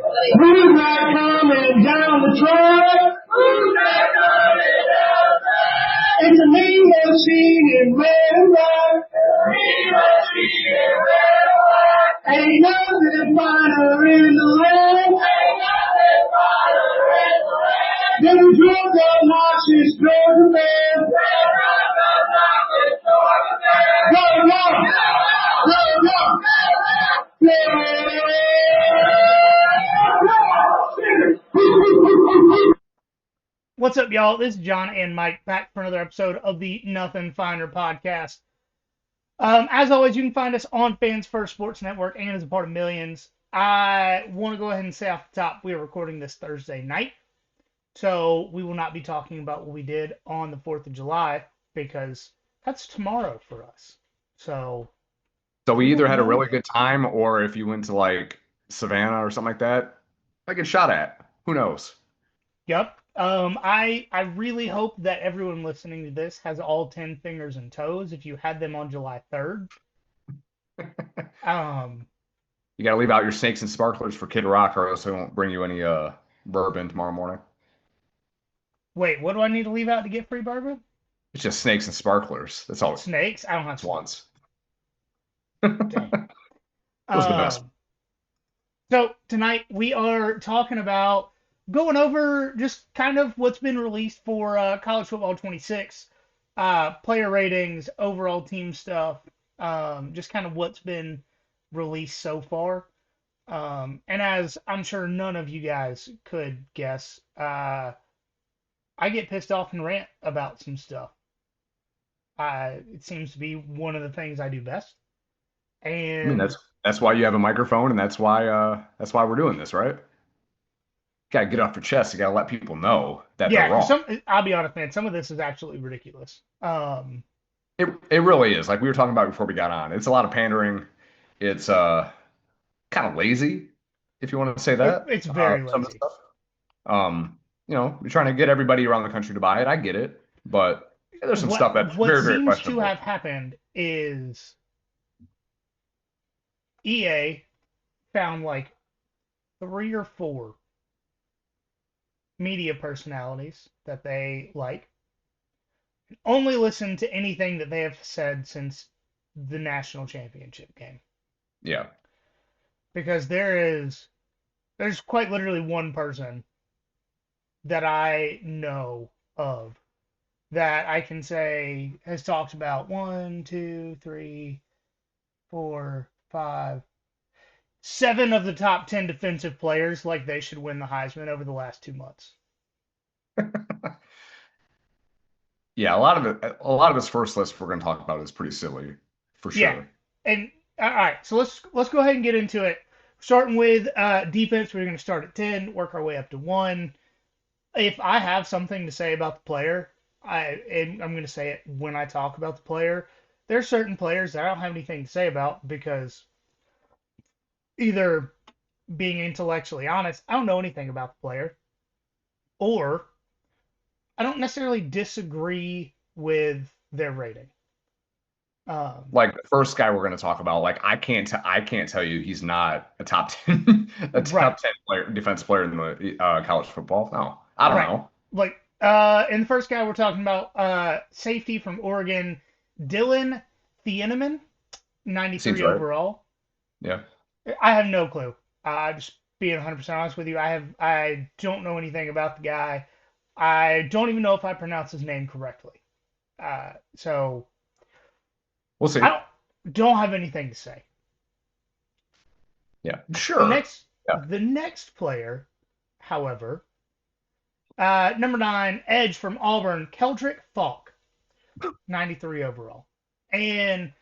Who's that coming down the track? Who's that coming down the track? It's a limousine in red and white. Limousine in red and white. Ain't nothing finer in the land. Ain't nothing finer in the land. Than a drunk obnoxious Georgia man. Go, go! Go, go! What's up, y'all? This is John and Mike back for another episode of the Nothing Finer podcast. As always, you can find us on Fans First Sports Network and as a part of Millions. I want to go ahead and say off the top, we are recording this Thursday night, so we will not be talking about what we did on the 4th of July because that's tomorrow for us. So we either had a really good time, or if you went to like Savannah or something like that, I get shot at. Who knows? Yep. I really hope that everyone listening to this has all 10 fingers and toes if you had them on July 3rd. You got to leave out your snakes and sparklers for Kid Rock, or else they won't bring you any bourbon tomorrow morning. Wait, what do I need to leave out to get free bourbon? It's just snakes and sparklers. That's all. Snakes? I don't have once. Dang. That was the best. So tonight we are talking about going over just kind of what's been released for College Football 26, player ratings, overall team stuff, just kind of what's been released so far. And as I'm sure none of you guys could guess, I get pissed off and rant about some stuff. It seems to be one of the things I do best. And I mean, that's why you have a microphone, and that's why we're doing this, right? Gotta get off your chest. You gotta let people know that they're wrong. I'll be honest, man. Some of this is absolutely ridiculous. It really is. Like we were talking about before we got on. It's a lot of pandering. It's kind of lazy, if you want to say that. It's very lazy. Some of the stuff. You're trying to get everybody around the country to buy it. I get it, but there's some stuff that's very, very questionable. What seems to have happened is EA found like 3 or 4 media personalities that they like. Only listen to anything that they have said since the national championship game. Yeah. Because there's quite literally one person that I know of that I can say has talked about 1, 2, 3, 4, 5, 7 of the top 10 defensive players like they should win the Heisman over the last 2 months. Yeah, a lot of his first list we're going to talk about is pretty silly, for sure. Yeah, and all right, so let's go ahead and get into it. Starting with defense, we're going to start at 10, work our way up to 1. If I have something to say about the player, I'm going to say it when I talk about the player. There are certain players that I don't have anything to say about because either being intellectually honest, I don't know anything about the player, or I don't necessarily disagree with their rating. Like the first guy we're going to talk about, like I can't tell you he's not a top 10 top 10 defensive player in the college football. No, I don't know. Like and the first guy we're talking about, safety from Oregon, Dylan Thieneman, 93 overall. Yeah. I have no clue. Just being 100% honest with you, I don't know anything about the guy. I don't even know if I pronounce his name correctly. So we'll see. I don't have anything to say. Yeah, sure. The next player, however, number 9, edge from Auburn, Keldrick Falk, 93 overall. And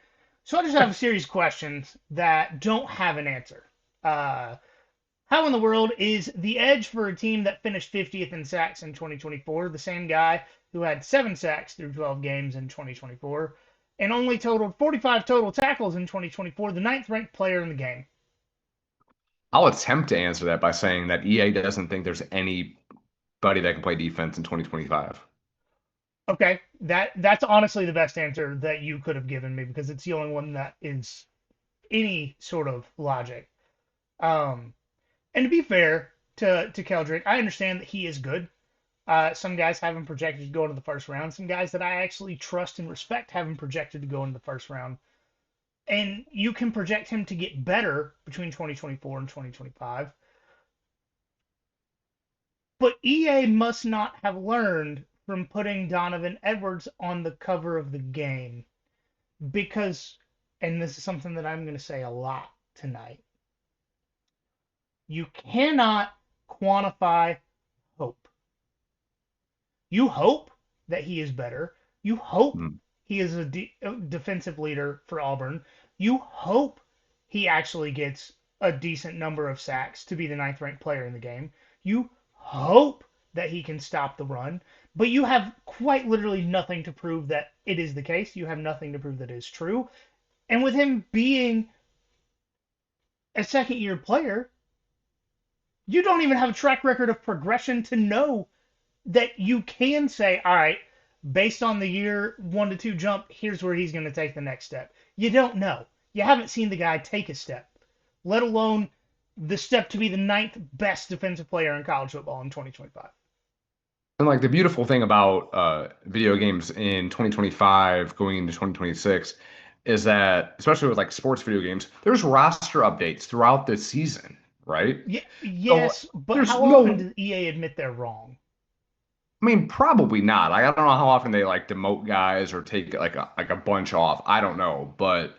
so I just have a series of questions that don't have an answer. How in the world is the edge for a team that finished 50th in sacks in 2024 the same guy who had 7 sacks through 12 games in 2024 and only totaled 45 total tackles in 2024, the 9th ranked player in the game? I'll attempt to answer that by saying that EA doesn't think there's anybody that can play defense in 2025. Okay, that's honestly the best answer that you could have given me because it's the only one that is any sort of logic. And And to be fair to Keldrick, I understand that he is good. Some guys have him projected to go into the first round. Some guys that I actually trust and respect have him projected to go into the first round. And you can project him to get better between 2024 and 2025. But EA must not have learned from putting Donovan Edwards on the cover of the game because, and this is something that I'm going to say a lot tonight, you cannot quantify hope. You hope that he is better. You hope Mm. he is a defensive leader for Auburn. You hope he actually gets a decent number of sacks to be the ninth ranked player in the game. You hope that he can stop the run, but you have quite literally nothing to prove that it is the case. You have nothing to prove that it is true. And with him being a second year player, you don't even have a track record of progression to know that you can say, all right, based on the year 1 to 2 jump, here's where he's going to take the next step. You don't know. You haven't seen the guy take a step, let alone the step to be the ninth best defensive player in college football in 2025. And like the beautiful thing about video games in 2025 going into 2026 is that, especially with like sports video games, there's roster updates throughout the season, right? Yeah, So yes, but there's how often no, does EA admit they're wrong? I mean, probably not. Like, I don't know how often they like demote guys or take like a bunch off. I don't know, but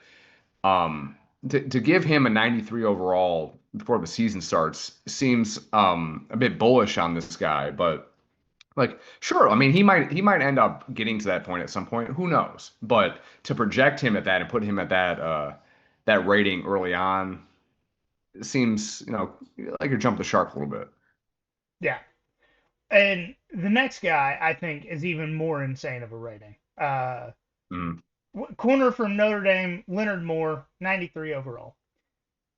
um, to give him a 93 overall before the season starts seems a bit bullish on this guy. But like, sure, I mean, he might end up getting to that point at some point. Who knows? But to project him at that and put him at that rating early on seems, like you jumped the shark a little bit. Yeah. And the next guy, I think, is even more insane of a rating. Mm. Corner from Notre Dame, Leonard Moore, 93 overall.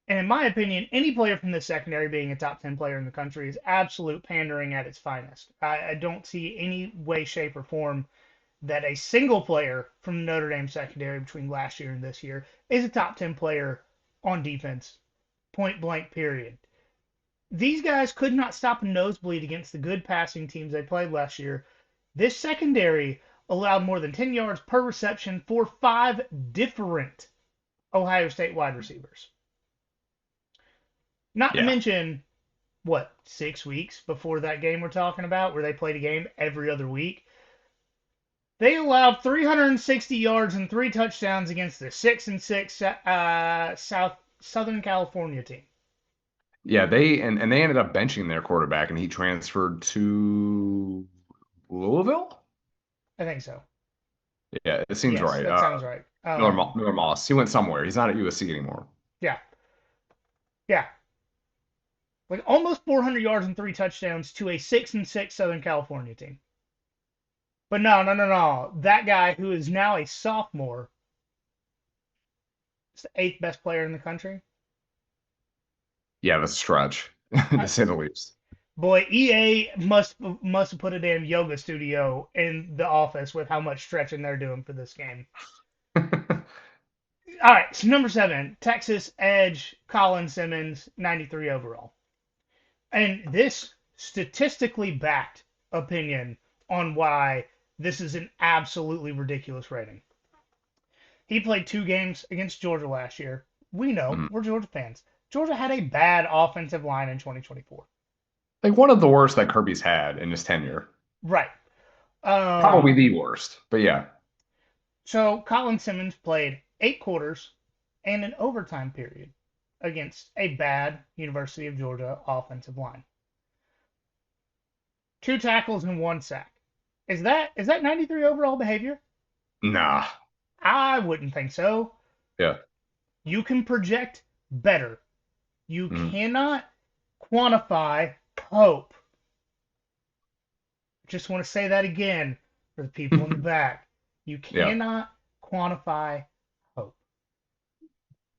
And in my opinion, any player from the secondary being a top 10 player in the country is absolute pandering at its finest. I don't see any way, shape, or form that a single player from Notre Dame secondary between last year and this year is a top 10 player on defense, point blank, period. These guys could not stop a nosebleed against the good passing teams they played last year. This secondary allowed more than 10 yards per reception for 5 different Ohio State wide receivers. Not to Yeah. mention, what, 6 weeks before that game we're talking about, where they played a game every other week, they allowed 360 yards and 3 touchdowns against the 6-6 Southern California team. Yeah, they ended up benching their quarterback and he transferred to Louisville? I think so. Yeah, it seems Yes, right. that sounds right. Miller Moss. He went somewhere. He's not at USC anymore. Yeah, yeah, like almost 400 yards and 3 touchdowns to a 6-6 Southern California team. But no, no, no, no. That guy who is now a sophomore is the eighth best player in the country. Yeah, that's a stretch, to say the least. Boy, EA must have put a damn yoga studio in the office with how much stretching they're doing for this game. All right, so number 7, Texas edge Colin Simmons, 93 overall. And this statistically backed opinion on why this is an absolutely ridiculous rating. He played 2 games against Georgia last year. We know, Mhm. we're Georgia fans. Georgia had a bad offensive line in 2024. Like one of the worst that Kirby's had in his tenure. Right. Probably the worst, but yeah. So Colin Simmons played 8 quarters and an overtime period against a bad University of Georgia offensive line. 2 tackles and 1 sack. Is that 93 overall behavior? Nah. I wouldn't think so. Yeah. You can project better. You Mhm. cannot quantify hope. Just want to say that again for the people in the back. You Yeah. cannot quantify hope.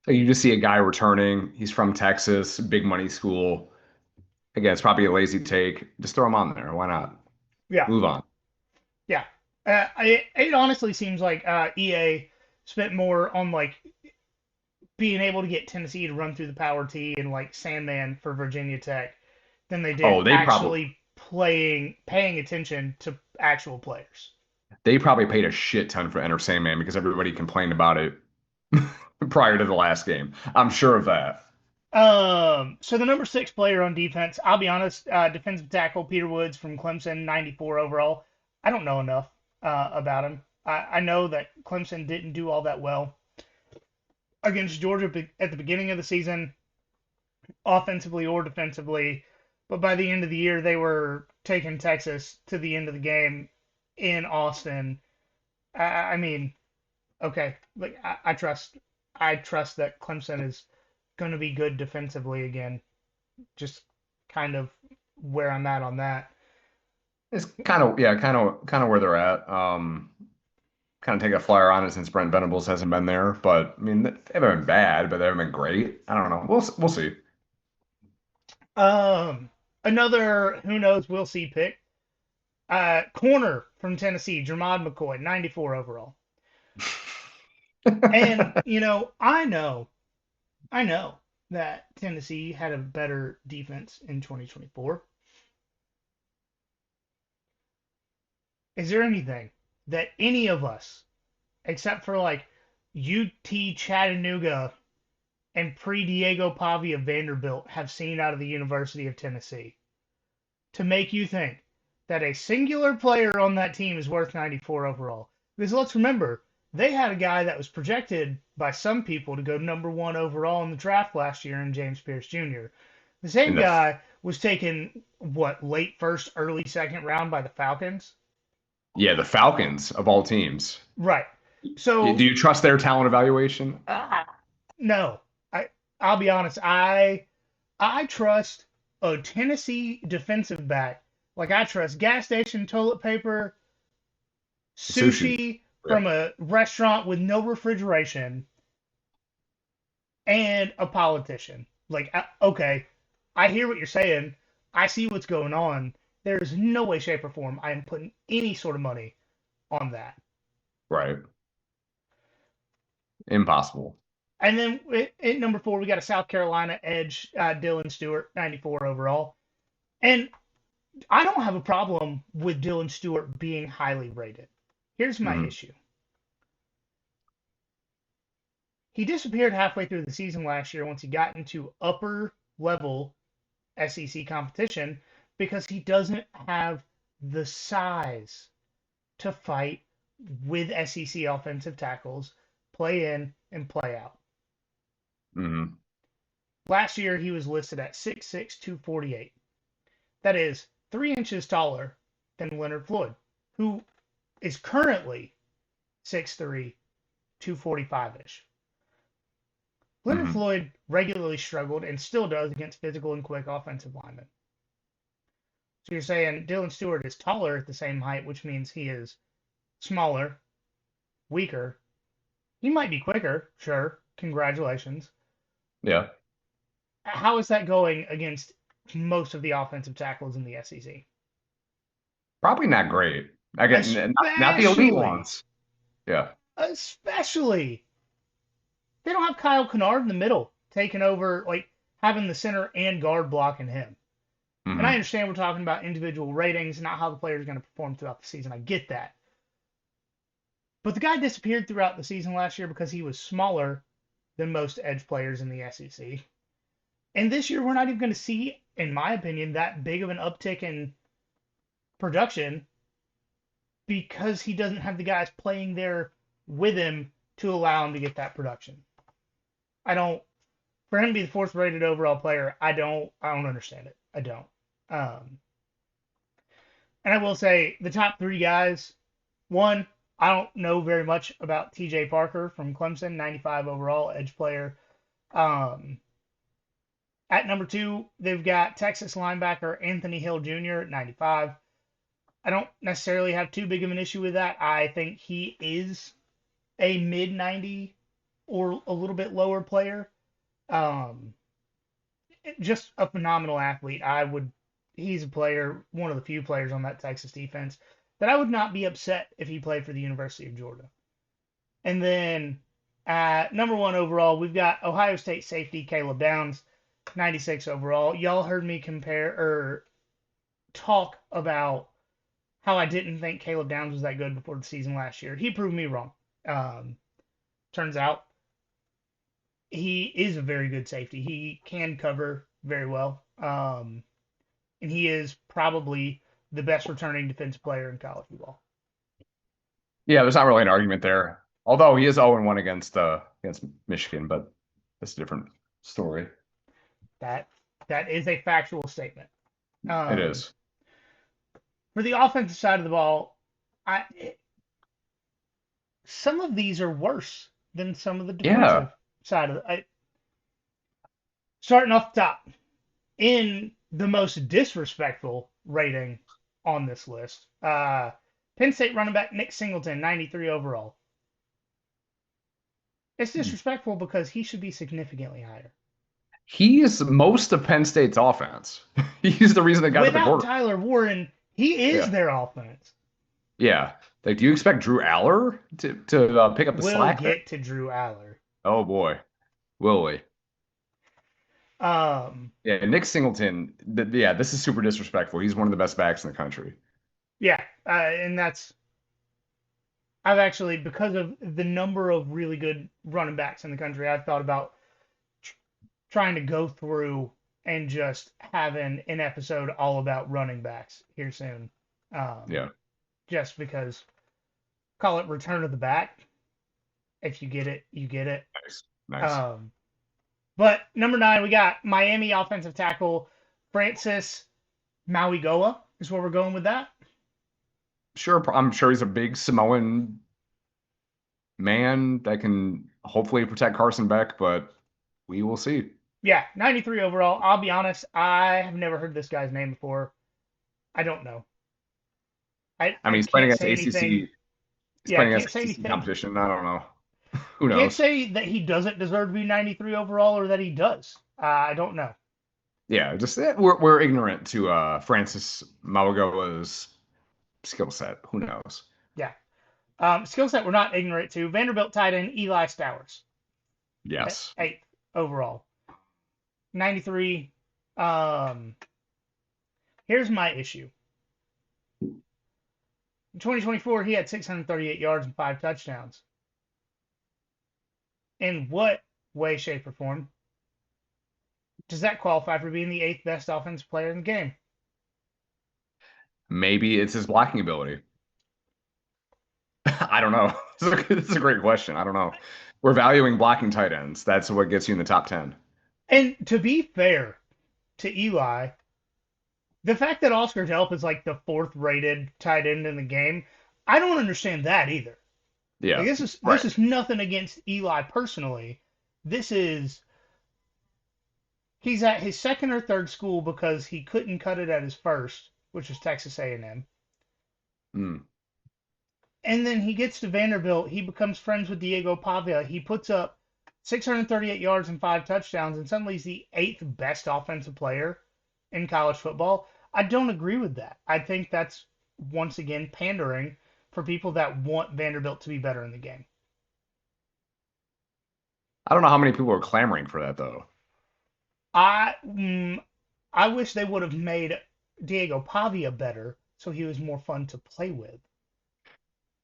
So you just see a guy returning. He's from Texas, big money school. Again, it's probably a lazy take. Just throw him on there. Why not? Yeah, Move on. yeah. It honestly seems like EA spent more on like being able to get Tennessee to run through the power T and like Sandman for Virginia Tech than they did Oh, actually paying attention to actual players. they probably paid a shit ton for Enter Sandman because everybody complained about it prior to the last game. I'm sure of that. So the number 6 player on defense, I'll be honest, defensive tackle Peter Woods from Clemson, 94 overall. I don't know enough about him. I know that Clemson didn't do all that well against Georgia at the beginning of the season, offensively or defensively. But by the end of the year, they were taking Texas to the end of the game in Austin. I mean, okay, like I trust that Clemson is going to be good defensively again. Just kind of where I'm at on that. It's kind of where they're at. Kind of take a flyer on it since Brent Venables hasn't been there, but I mean they haven't been bad, but they haven't been great. I don't know. We'll see. Um, Another who knows we'll see pick. Corner from Tennessee, Jermod McCoy, 94 overall. And I know that Tennessee had a better defense in 2024. Is there anything that any of us, except for like UT Chattanooga and pre-Diego Pavia Vanderbilt, have seen out of the University of Tennessee to make you think that a singular player on that team is worth 94 overall? Because let's remember, they had a guy that was projected by some people to go number 1 overall in the draft last year in James Pierce Jr. The same And the guy was taken, late first, early second round by the Falcons? Yeah, the Falcons of all teams. Right. Do So, you trust their talent evaluation? no. I'll be honest, I trust a Tennessee defensive back. Like I trust gas station toilet paper, Sushi. sushi Yeah. from a restaurant with no refrigeration, and a politician. Like, okay, I hear what you're saying. I see what's going on. There's no way, shape, or form I am putting any sort of money on that. Right. Impossible. And then at number 4, we got a South Carolina edge, Dylan Stewart, 94 overall. And I don't have a problem with Dylan Stewart being highly rated. Here's my Mhm. issue. He disappeared halfway through the season last year once he got into upper level SEC competition because he doesn't have the size to fight with SEC offensive tackles, play in and play out. Mhm. Last year, he was listed at 6'6", 248. That is 3 inches taller than Leonard Floyd, who is currently 6'3", 245-ish. Leonard Mhm. Floyd regularly struggled and still does against physical and quick offensive linemen. So you're saying Dylan Stewart is taller at the same height, which means he is smaller, weaker. He might be quicker, sure. Congratulations. Yeah. How is that going against most of the offensive tackles in the SEC? Probably not great. Again, not the elite Especially, ones. Yeah. especially, they don't have Kyle Kennard in the middle taking over, like having the center and guard blocking him. And I Mhm. understand we're talking about individual ratings, not how the player is going to perform throughout the season. I get that. But the guy disappeared throughout the season last year because he was smaller than most edge players in the SEC. And this year, we're not even going to see, in my opinion, that big of an uptick in production because he doesn't have the guys playing there with him to allow him to get that production. I don't, for him to be the 4th rated overall player, I don't understand it. I don't. Um, and I will say the top 3 guys, one, I don't know very much about TJ Parker from Clemson, 95 overall, edge player. Um, at number 2, they've got Texas linebacker Anthony Hill Jr. at 95. I don't necessarily have too big of an issue with that. I think he is a mid 90 or a little bit lower player. Um, just a phenomenal athlete. He's a player, one of the few players on that Texas defense that I would not be upset if he played for the University of Georgia. And then Number 1 overall, we've got Ohio State safety Caleb Downs, 96 overall. Y'all heard me compare or talk about how I didn't think Caleb Downs was that good before the season last year. He proved me wrong. Um, Turns out he is a very good safety. He can cover very well. And he is probably the best returning defensive player in college football. Yeah, there's not really an argument there. Although he is 0-1 against Michigan, but that's a different story. That is a factual statement. It is. For the offensive side of the ball, some of these are worse than some of the defensive side of it. Starting off the top, in the most disrespectful rating on this list, Penn State running back Nick Singleton, 93 overall. It's disrespectful because he should be significantly higher. He is most of Penn State's offense. He's the reason they got to the Without quarter. Tyler Warren, he is their offense. Yeah. Like, do you expect Drew Aller to pick up the slack? We'll get to Drew Aller. Oh boy, will we? Yeah, Nick Singleton. This is super disrespectful. He's one of the best backs in the country. Yeah, and I've actually, because of the number of really good running backs in the country, I've thought about trying to go through and just having an episode all about running backs here soon. Just because, call it Return of the Back. If you get it, you get it. Nice. But number 9, we got Miami offensive tackle Francis Mauigoa is where we're going with that. Sure, I'm sure he's a big Samoan man that can hopefully protect Carson Beck, but we will see. Yeah, 93 overall. I'll be honest, I have never heard this guy's name before. I don't know. I mean, he's playing against ACC. He's playing against ACC competition. I don't know. Who knows? Can't say that he doesn't deserve to be 93 overall or that he does. I don't know. Yeah, just we're ignorant to Francis Mauigoa's skill set. Who knows? Yeah. Skill set we're not ignorant to. Vanderbilt tight end Eli Stowers. Yes. 8th overall. 93. Here's my issue. In 2024, he had 638 yards and 5 touchdowns. In what way, shape, or form does that qualify for being the 8th best offensive player in the game? Maybe it's his blocking ability. I don't know. This is a great question. I don't know. We're valuing blocking tight ends. That's what gets you in the top 10. And to be fair to Eli, the fact that Oscar Delp is like the 4th rated tight end in the game, I don't understand that either. Yeah. Like this is nothing against Eli personally. He's at his 2nd or 3rd school because he couldn't cut it at his 1st, which was Texas A&M. And then he gets to Vanderbilt. He becomes friends with Diego Pavia. He puts up 638 yards and 5 touchdowns, and suddenly he's the 8th best offensive player in college football. I don't agree with that. I think that's, once again, pandering for people that want Vanderbilt to be better in the game. I don't know how many people are clamoring for that, though. I wish they would have made Diego Pavia better so he was more fun to play with.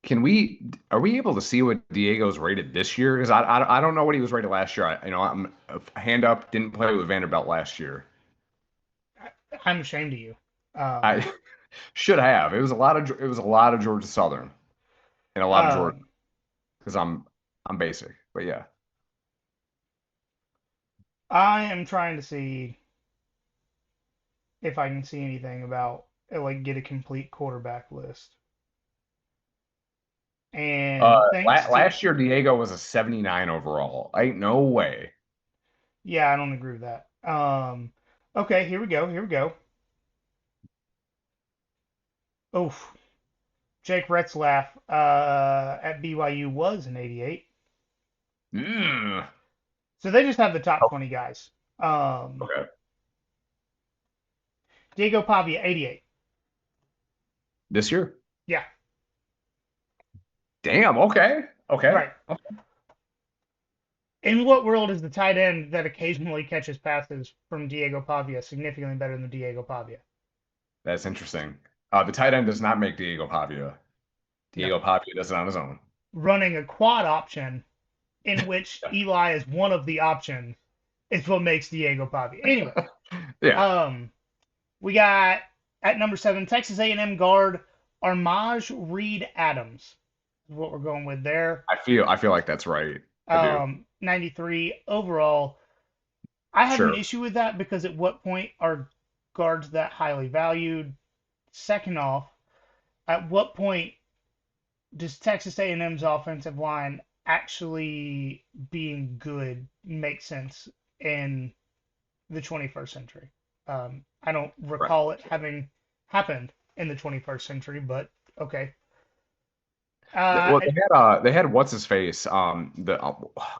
Are we able to see what Diego's rated this year? Because I don't know what he was rated last year. I'm hand up, didn't play with Vanderbilt last year. I'm ashamed of you. I should have. It was a lot of Georgia Southern and a lot of Georgia because I'm basic, but yeah. I am trying to see if I can see anything about get a complete quarterback list. And last year Diego was a 79 overall. Ain't no way. Yeah, I don't agree with that. Okay, here we go. Oof. Jake Retzlaff at BYU was an 88. So they just have the top 20 guys. Okay. Diego Pavia, 88. This year? Yeah. Damn, okay. Right. Okay. In what world is the tight end that occasionally catches passes from Diego Pavia significantly better than Diego Pavia? That's interesting. The tight end does not make Diego Pavia. No. Diego Pavia does it on his own. Running a quad option in which Eli is one of the options is what makes Diego Pavia. Anyway, Yeah, um, we got at number 7 Texas A&M guard Armaj Reed Adams. Is what we're going with there. I feel like that's right. I do. 93 overall. I have an Sure. issue with that because at what point are guards that highly valued? Second off, at what point does Texas A&M's offensive line actually being good make sense in the 21st century? I don't Right. recall it having happened in the 21st century, but okay. Well, Uh, they had what's his face the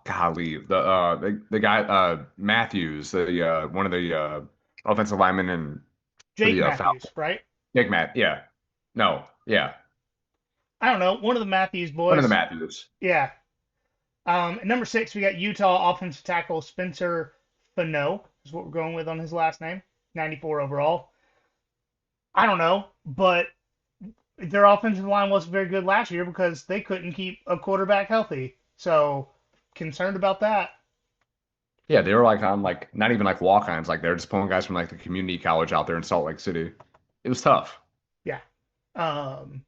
golly the guy Matthews, the one of the offensive linemen and for Jake the Matthews, Falcons. right? Nick Matt, yeah. No, yeah. I don't know, one of the Matthews One of the boys. Matthews. Yeah. At number 6, we got Utah offensive tackle Spencer Fano, is what we're going with on his last name. 94 overall. I don't know, but their offensive line wasn't very good last year because they couldn't keep a quarterback healthy. So concerned about that. Yeah, they were like on like not even like walk-ons, like they're just pulling guys from like the community college out there in Salt Lake City. It was tough. Yeah. Um,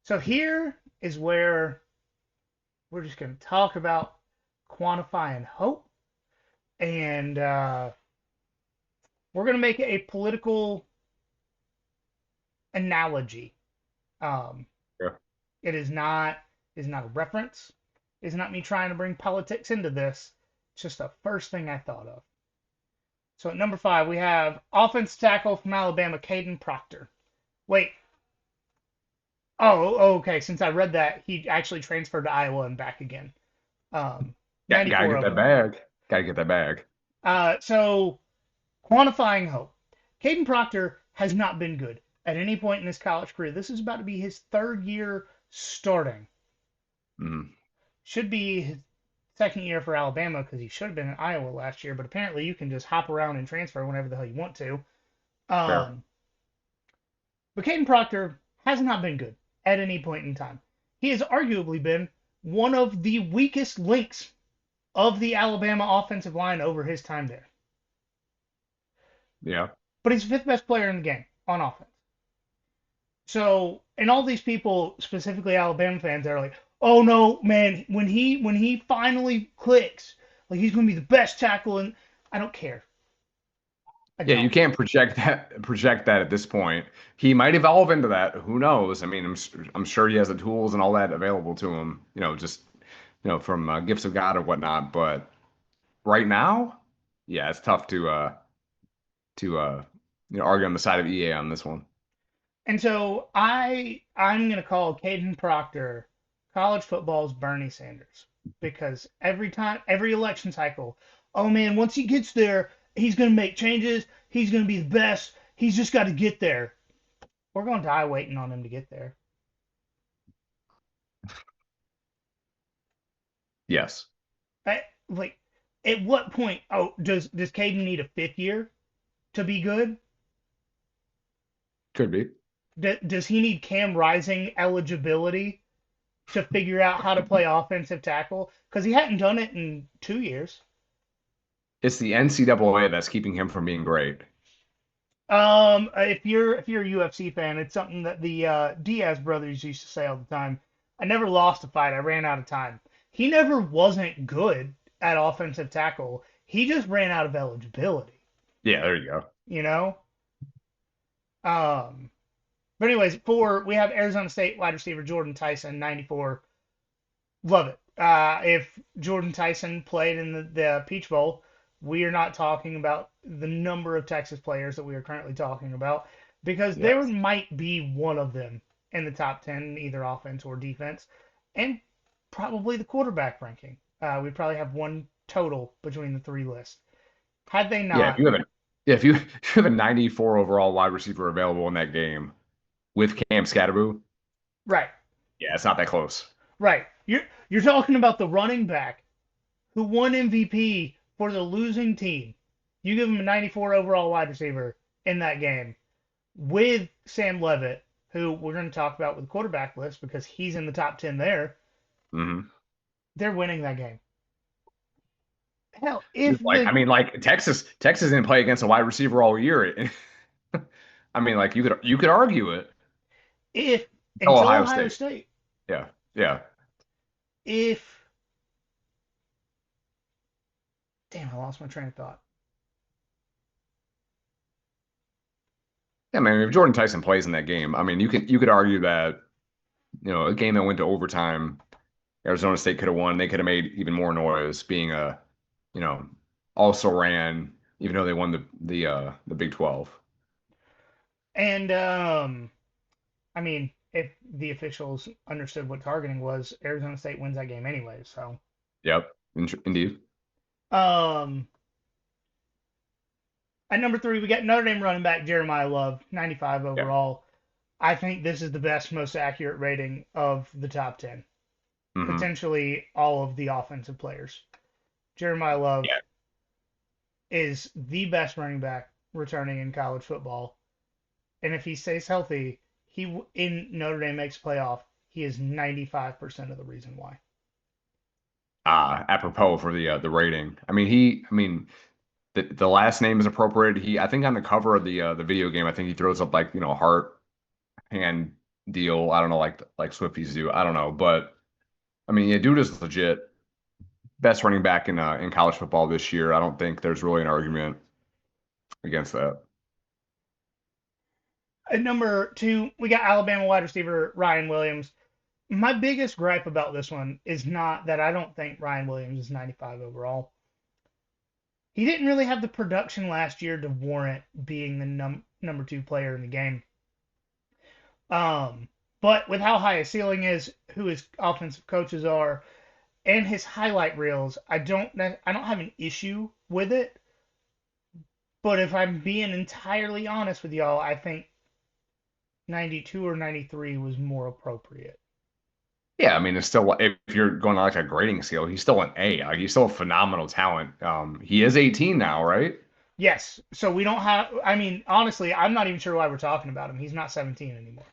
so here is where we're just going to talk about quantifying hope, and we're going to make a political analogy. Um, Yeah. it is not a reference. It's not me trying to bring politics into this. It's just the first thing I thought of. So at number 5, we have offensive tackle from Alabama, Caden Proctor. Wait. Oh, okay. Since I read that, he actually transferred to Iowa and back again. Yeah, gotta 94 get that overall. bag. Gotta get that bag. So quantifying hope. Caden Proctor has not been good at any point in his college career. This is about to be his third year starting. Mm, Should be his second year for Alabama because he should have been in Iowa last year, but apparently you can just hop around and transfer whenever the hell you want to. fair. Um, but Caden Proctor has not been good at any point in time. He has arguably been one of the weakest links of the Alabama offensive line over his time there. Yeah. But he's the fifth best player in the game on offense. So, and all these people, specifically Alabama fans, are like, "Oh no, man! When he finally clicks, like he's going to be the best tackle." And I don't care. I Yeah, you don't. can't project that at this point. He might evolve into that. Who knows? I mean, I'm sure he has the tools and all that available to him, just from gifts of God or whatnot. But right now, yeah, it's tough to argue on the side of EA on this one. And so I'm going to call Caden Proctor college football's Bernie Sanders because every time, every election cycle, oh man, once he gets there, he's going to make changes. He's going to be the best. He's just got to get there. We're going to die waiting on him to get there. Yes, Like, at what point? Oh, does Caden need a fifth year to be good? could be. Does he need Cam Rising eligibility to figure out how to play offensive tackle? Because he hadn't done it in 2 years. It's the NCAA that's keeping him from being great. If you're a UFC fan, it's something that the Diaz brothers used to say all the time. I never lost a fight. I ran out of time. He never wasn't good at offensive tackle. He just ran out of eligibility. Yeah, there you go. You know. Um, but anyways, we have Arizona State wide receiver Jordan Tyson, 94. Love it. If Jordan Tyson played in the Peach Bowl, we are not talking about the number of Texas players that we are currently talking about because there Yes. might be one of them in the top 10 in either offense or defense, and probably the quarterback ranking. We probably have one total between the three lists. Had they Yeah, if not, you have a yeah, if you have a 94 overall wide receiver available in that game with Cam Scatterboo, right, yeah, it's not that close. right. You're talking about the running back who won MVP for the losing team. You give him a 94 overall wide receiver in that game with Sam Levitt, who we're going to talk about with the quarterback list because he's in the top 10 there. Mm-hmm. They're winning that game. Hell, if Like, I the mean, like Texas didn't play against a wide receiver all year. I mean, like you could argue it. if Oh, until Ohio Ohio State. State, Yeah, yeah. if damn, I lost my train of thought. Yeah, man. If Jordan Tyson plays in that game, I mean, you could argue that a game that went to overtime, Arizona State could have won. They could have made even more noise, being you know, also ran, even though they won the Big 12. And I mean, if the officials understood what targeting was, Arizona State wins that game anyway. So, Yep, indeed. um, at number three, we got Notre Dame running back Jeremiah Love, 95 Yeah. overall. I think this is the best, most accurate rating of the top 10, Hmm. potentially all of the offensive players. Jeremiah Love Yeah. is the best running back returning in college football. And if he stays healthy, he in Notre Dame makes playoff, he is 95% of the reason why. Apropos for the rating. I mean, the last name is appropriate. I think on the cover of the video game, I think he throws up like heart hand deal. I don't know, like Swifties do. I don't know, but I mean, yeah, dude is legit. Best running back in college football this year. I don't think there's really an argument against that. At number two, we got Alabama wide receiver Ryan Williams. My biggest gripe about this one is not that I don't think Ryan Williams is 95 overall. He didn't really have the production last year to warrant being the number two player in the game. Um, but with how high his ceiling is, who his offensive coaches are, and his highlight reels, I don't have an issue with it. But if I'm being entirely honest with y'all, I think 92 or 93 was more appropriate. Yeah, I mean, it's still if you're going on like a grading scale, he's still an A. Like he's still a phenomenal talent. He is 18 now, right? Yes, so we don't have. I mean, honestly, I'm not even sure why we're talking about him. He's not 17 anymore.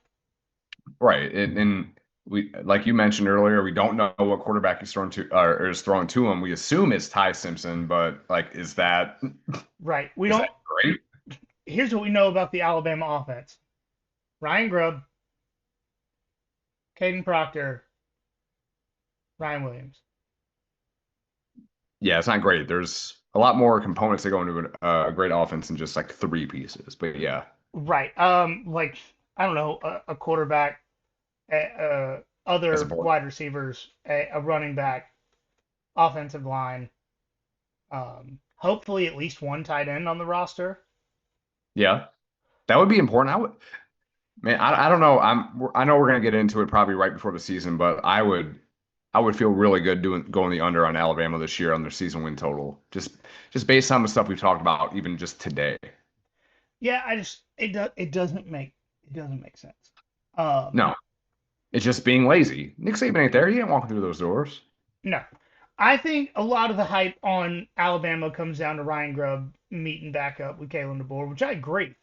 Right. And we, like you mentioned earlier, we don't know what quarterback he's thrown to or is thrown to him. We assume it's Ty Simpson, but like, Right. We is don't. that great? Here's what we know about the Alabama offense: Ryan Grubb, Caden Proctor, Ryan Williams. Yeah, it's not great. There's a lot more components that go into a great offense than just like three pieces. But yeah, Right. Like I don't know, a quarterback, that's other important. wide receivers, a running back, offensive line. Hopefully at least one tight end on the roster. Yeah, that would be important. Man, I don't know. I know we're gonna get into it probably right before the season, but I would feel really good doing going the under on Alabama this year on their season win total. Just based on the stuff we've talked about, even just today. Yeah, it doesn't make sense. Um, No, it's just being lazy. Nick Saban ain't there. He ain't walking through those doors. no, I think a lot of the hype on Alabama comes down to Ryan Grubb meeting back up with Kalen DeBoer, which I agree.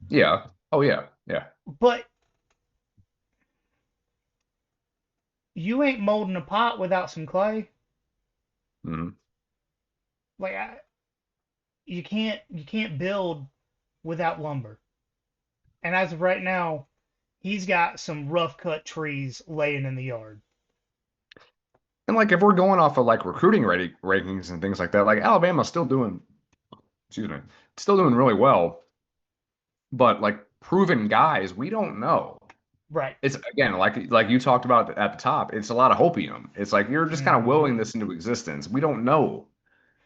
Yeah. Oh yeah. Yeah. But you ain't molding a pot without some clay. Hmm. Like you can't build without lumber. And as of right now, he's got some rough cut trees laying in the yard. And like if we're going off of like recruiting rankings and things like that, like Alabama's still doing, excuse me, still doing really well. But like proven guys, we don't know. Right. It's again like you talked about at the top. It's a lot of hopium. It's like you're just kind of Hmm. willing this into existence. We don't know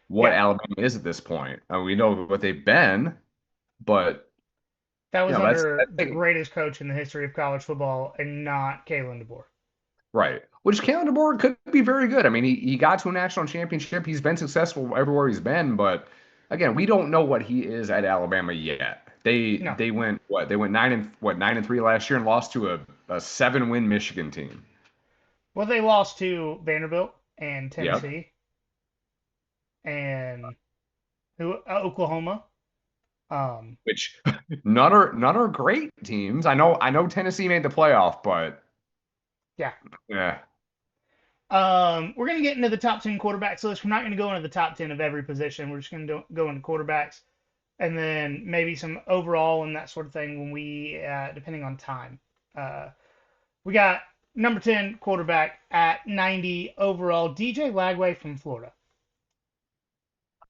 what Yeah, Alabama is at this point. We know what they've been, but that was that's under the the thing. greatest coach in the history of college football, and not Kalen DeBoer. Right. Which Kalen DeBoer could be very good. I mean, he got to a national championship. He's been successful everywhere he's been, but again, we don't know what he is at Alabama yet. They No. they went what? They went 9-3 last year and lost to a 7-win Michigan team. Well, they lost to Vanderbilt and Yep. Tennessee. and who Oklahoma. Which none are great teams. I know Tennessee made the playoff, but Yeah. yeah. We're going to get into the top 10 quarterbacks list. We're not going to go into the top 10 of every position. We're just going to go into quarterbacks and then maybe some overall and that sort of thing when we, depending on time. We got number 10 quarterback at 90 overall, DJ Lagway from Florida.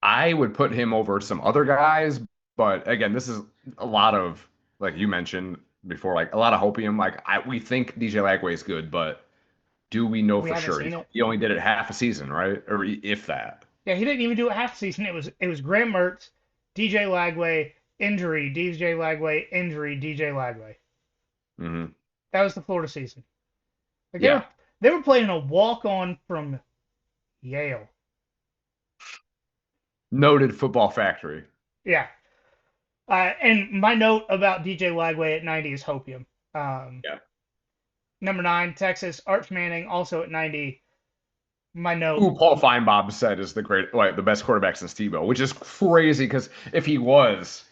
I would put him over some other guys, but again, this is a lot of like you mentioned before, like a lot of hopium. We think DJ Lagway is good, but do we know We for haven't sure? seen it. He only did it half a season, right? Or if that. Yeah, he didn't even do it half the season. It was Graham Mertz, DJ Lagway, injury, DJ Lagway, injury, DJ Lagway. Hmm. That was the Florida season. Like Yeah. they were playing a walk on from Yale. Noted football factory. Yeah. And my note about DJ Lagway at 90 is Hopium. Yeah. Number 9, Texas, Arch Manning, also at 90. My note. Who Paul Feinbaum said is the best quarterback since Tebow, which is crazy because if he was,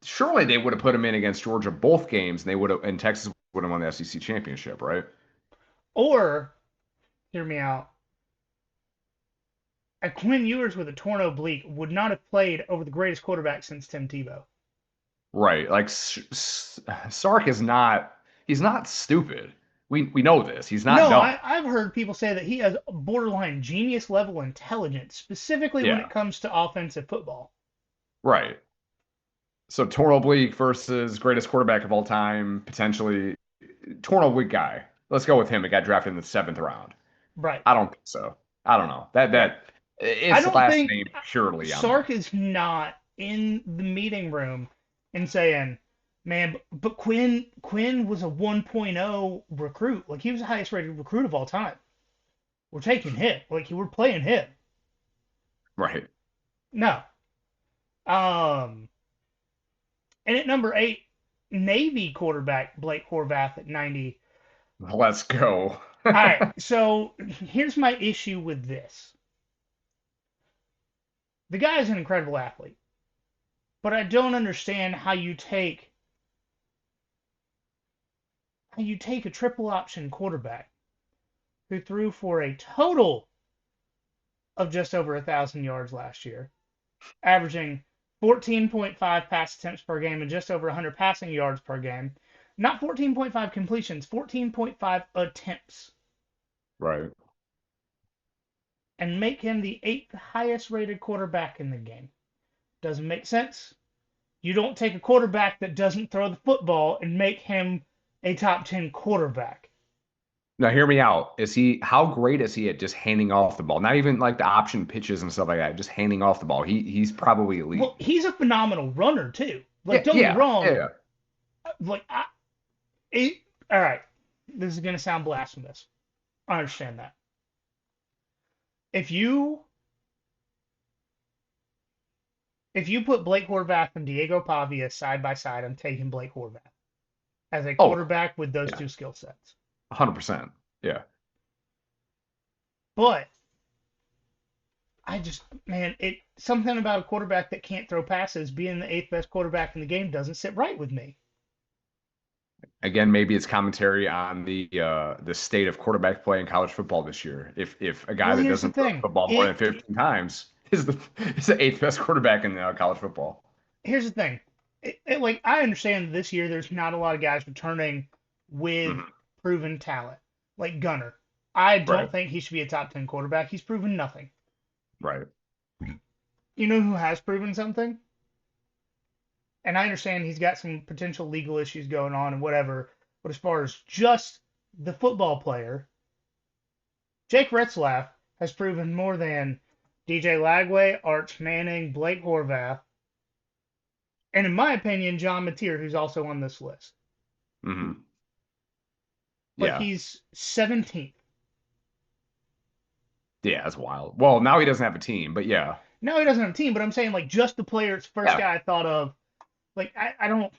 surely they would have put him in against Georgia both games, and Texas would have won the SEC championship, right? Or, hear me out, a Quinn Ewers with a torn oblique would not have played over the greatest quarterback since Tim Tebow. Right. Like Sark is not. He's not stupid. We know this. He's not No, dumb. I've heard people say that he has borderline genius level intelligence, specifically when Yeah. it comes to offensive football. Right. So torn oblique versus greatest quarterback of all time, potentially torn oblique guy. Let's go with him. It got drafted in the 7th round. Right. I don't think so. I don't know. That Yeah. that I it's don't last think name purely on Sark is not in the meeting room and saying, "Man, but Quinn was a 1.0 recruit. Like he was the highest rated recruit of all time. We're taking him. Like we're playing him." right. No. Um, and at number 8, Navy quarterback Blake Horvath at 90. Let's go. All right, so here's my issue with this. The guy is an incredible athlete, but I don't understand how you take a triple option quarterback who threw for a total of just over 1,000 yards last year, averaging 14.5 pass attempts per game and just over 100 passing yards per game. Not 14.5 completions, 14.5 attempts. Right. And make him the 8th highest rated quarterback in the game. Doesn't make sense. You don't take a quarterback that doesn't throw the football and make him a top 10 quarterback. Now hear me out. How great is he at just handing off the ball? Not even like the option pitches and stuff like that, just handing off the ball. He's probably elite. Well, he's a phenomenal runner too. Like, Yeah, don't get yeah, me wrong. yeah. Like, all right, this is gonna sound blasphemous. I understand that. If you put Blake Horvath and Diego Pavia side by side, I'm taking Blake Horvath as a Oh, quarterback with those yeah. two skill sets. 100%. Yeah. But something about a quarterback that can't throw passes being the 8th best quarterback in the game doesn't sit right with me. Again, maybe it's commentary on the state of quarterback play in college football this year. If a guy that Here's the doesn't throw the thing. football more than 15 times is the 8th best quarterback in college football. Here's the thing. Like, I understand this year there's not a lot of guys returning with Mhm. proven talent, like Gunner. I don't Right. think he should be a top 10 quarterback. He's proven nothing. Right. You know who has proven something? And I understand he's got some potential legal issues going on and whatever, but as far as just the football player, Jake Retzlaff has proven more than DJ Lagway, Arch Manning, Blake Horvath, and in my opinion, John Mateer, who's also on this list. Hmm. But Yeah. he's 17th. Yeah, that's wild. Well, now he doesn't have a team, but yeah. No, he doesn't have a team, but I'm saying, like, just the player's first Yeah. guy I thought of. Like, I don't.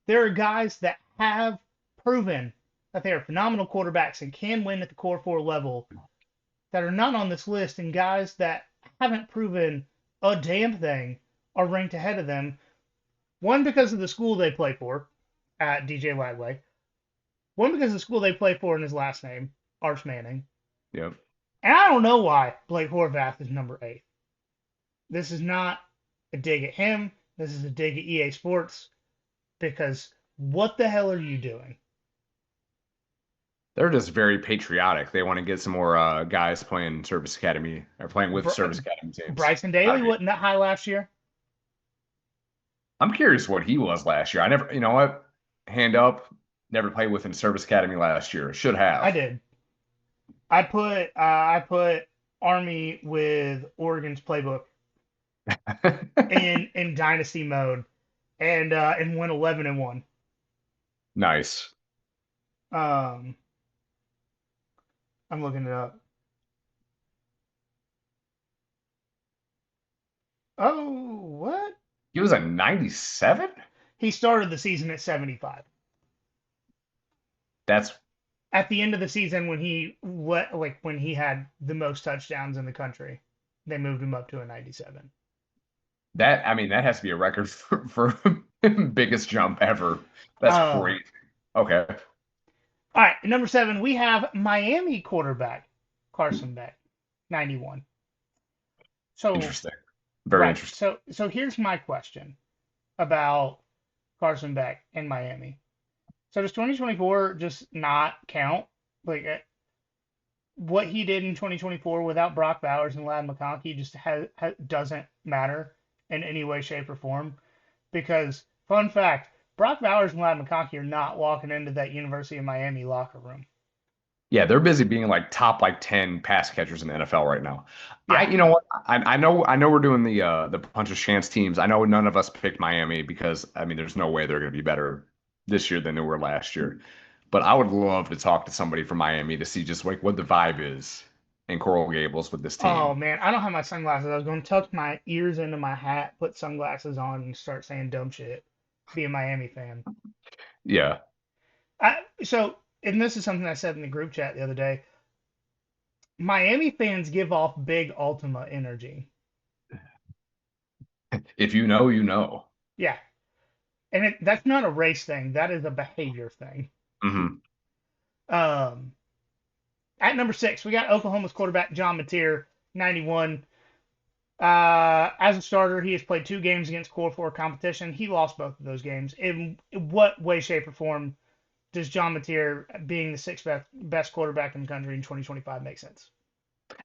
There are guys that have proven that they are phenomenal quarterbacks and can win at the core 4 level that are not on this list, and guys that haven't proven a damn thing are ranked ahead of them. One, because of the school they play for at DJ Lagway. One, because of the school they play for in his last name, Arch Manning. Yep. And I don't know why Blake Horvath is number 8. This is not a dig at him. This is a dig at EA Sports. Because what the hell are you doing? They're just very patriotic. They want to get some more guys playing Service Academy or playing with Service Academy teams. Bryson Daly wasn't that high last year. I'm curious what he was last year. I never, you know what? Hand up, never played with him Service Academy last year. Should have. I did. I put Army with Oregon's playbook in dynasty mode and went 11-1. Nice. I'm looking it up. Oh, what? He was a 97? He started the season at 75. That's At the end of the season when when he had the most touchdowns in the country, they moved him up to a 97. I mean, that has to be a record for biggest jump ever. That's great. Okay. All right, number 7, we have Miami quarterback Carson Beck, 91. So interesting. Very interesting. So here's my question about Carson Beck in Miami. So does 2024 just not count? Like what he did in 2024 without Brock Bowers and Ladd McConkey just doesn't matter in any way, shape, or form. Because fun fact, Brock Bowers and Ladd McConkey are not walking into that University of Miami locker room. Yeah, they're busy being like top 10 pass catchers in the NFL right now. Yeah. You know what? I know we're doing the puncher's chance teams. I know none of us picked Miami because I mean there's no way they're going to be better this year than they were last year. But I would love to talk to somebody from Miami to see just like what the vibe is in Coral Gables with this team. Oh man, I don't have my sunglasses. I was going to tuck my ears into my hat, put sunglasses on, and start saying dumb shit. Be a Miami fan. Yeah. And this is something I said in the group chat the other day. Miami fans give off big Ultima energy. If you know, you know. Yeah. And that's not a race thing. That is a behavior thing. Mm-hmm. At number 6, we got Oklahoma's quarterback, John Mateer, 91. As a starter, he has played 2 games against Core 4 competition. He lost both of those games. In what way, shape, or form does John Mateer being the 6th best quarterback in the country in 2025 make sense?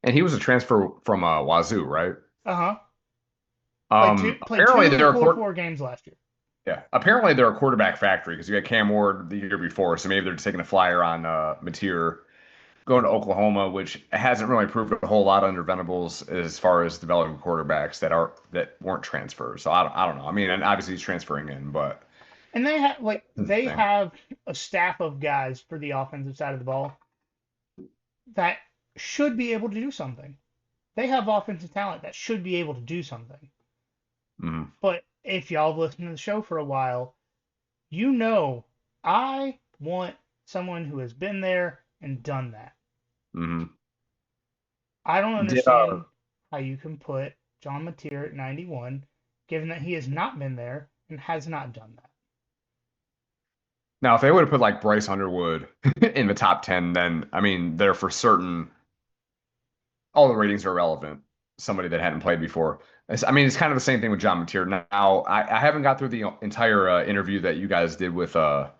And he was a transfer from Wazoo, right? Uh-huh. Played apparently two there are Core 4 games last year. Yeah, apparently they're a quarterback factory because you had Cam Ward the year before, so maybe they're taking a flyer on Mateer going to Oklahoma, which hasn't really proved a whole lot under Venables as far as developing quarterbacks that weren't transfers. So I don't know. I mean, and obviously he's transferring in, but and they have a staff of guys for the offensive side of the ball that should be able to do something. They have offensive talent that should be able to do something. Mm-hmm. But if y'all have listened to the show for a while, you know I want someone who has been there and done that. Mm-hmm. I don't understand how you can put John Mateer at 91, given that he has not been there and has not done that. Now, if they would have put like Bryce Underwood in the top 10, then I mean, they're for certain. All the ratings are relevant. Somebody that hadn't played before. I mean, it's kind of the same thing with John Mateer. Now, I haven't got through the entire interview that you guys did with the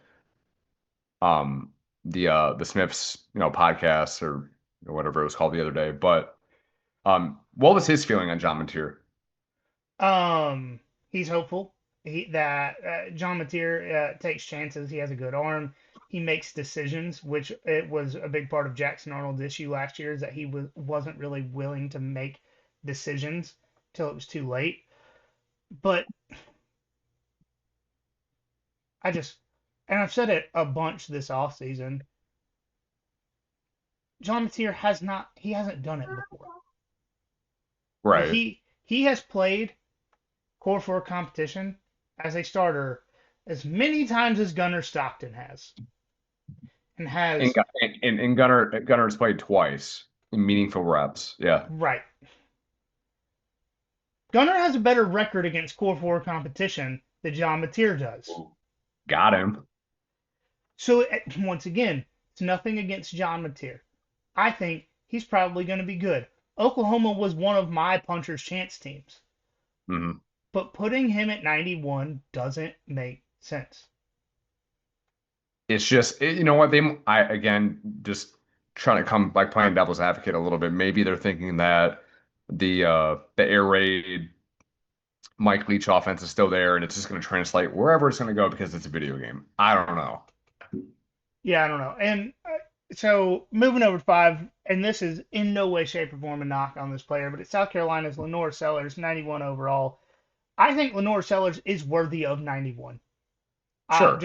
Smiths, podcast or whatever it was called the other day. But what was his feeling on John Mateer? He's hopeful. John Mateer takes chances. He has a good arm. He makes decisions, which it was a big part of Jackson Arnold's issue last year, is that he wasn't really willing to make decisions till it was too late. But I've said it a bunch this offseason, John Mateer hasn't done it before. Right. He has played Core 4 competition as a starter as many times as Gunnar Stockton has. And Gunnar has played twice in meaningful reps. Yeah. Right. Gunnar has a better record against core four competition than John Mateer does. Got him. So once again, it's nothing against John Mateer. I think he's probably going to be good. Oklahoma was one of my puncher's chance teams, Hmm. but putting him at 91 doesn't make sense. It's just you know what I again just trying to come like playing devil's advocate a little bit. Maybe they're thinking that the air raid Mike Leach offense is still there and it's just going to translate wherever it's going to go because it's a video game. I don't know. Yeah, I don't know. And so moving over to five, and this is in no way, shape, or form a knock on this player, but it's South Carolina's Lenore Sellers, 91 overall. I think Lenore Sellers is worthy of 91. Sure.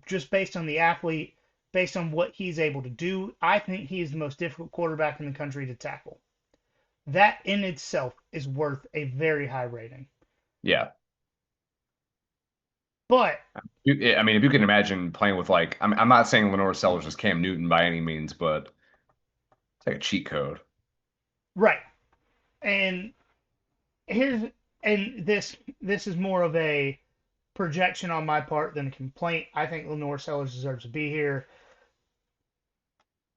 Just based on the athlete, based on what he's able to do, I think he is the most difficult quarterback in the country to tackle. That in itself is worth a very high rating. Yeah. But I mean, if you can imagine playing with like, I'm not saying Lenore Sellers is Cam Newton by any means, but it's like a cheat code. right, and here's and this is more of a projection on my part than a complaint. I think Lenore Sellers deserves to be here,